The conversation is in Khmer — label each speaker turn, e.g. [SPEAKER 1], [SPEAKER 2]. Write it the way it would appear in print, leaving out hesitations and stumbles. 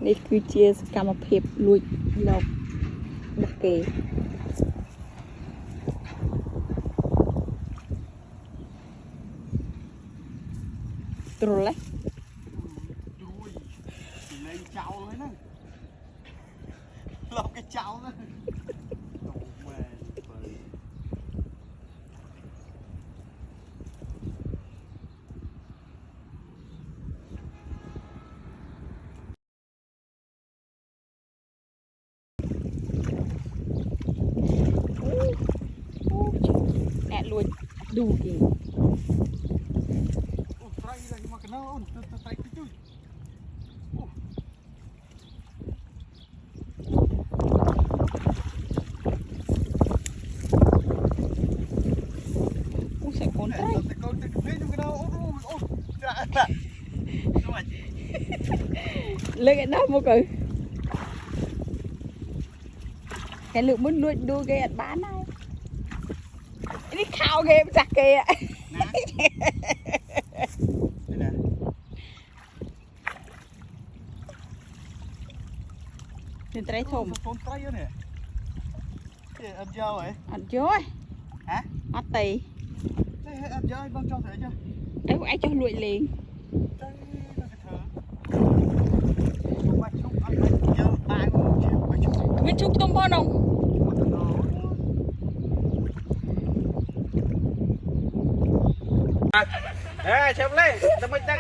[SPEAKER 1] នេះគឺជាសកម្មភាពលួចលោកដឹកគេទ្រលះ
[SPEAKER 2] ជួយលេងចោលហើយហ្នឹងលោកគេចោលហ្នឹង
[SPEAKER 1] អ្នកលួចឌូគេ
[SPEAKER 2] អូត្រីឡើងមកកណោអូនត្រីទៅជួយ
[SPEAKER 1] អូសាច់កូនត្រី
[SPEAKER 2] កូនទឹកភ្លេងកណោអូចាចាជួយ
[SPEAKER 1] លើកឯនោះមកទៅគេលើកមុនលួចឌូគេអត់បានហើយនេះខោគេម្ចាស់គេ
[SPEAKER 2] ណា
[SPEAKER 1] នេះត្រីធំ
[SPEAKER 2] កូនត្រីនេះគេអត់យកហ៎
[SPEAKER 1] អត់យក
[SPEAKER 2] ហ៎
[SPEAKER 1] អត់ទេ
[SPEAKER 2] ទេអត់យកឲ្យបងចង់ស្អីចុះ
[SPEAKER 1] អីឯងចុះលួចលេង
[SPEAKER 2] ទៅទៅធ្វើបាច់ជុំឲ្យយកបានជាបាច់ជុំ
[SPEAKER 1] មានជុំខ្ទំផងនោះ
[SPEAKER 2] ចាំលេតែមិនដឹង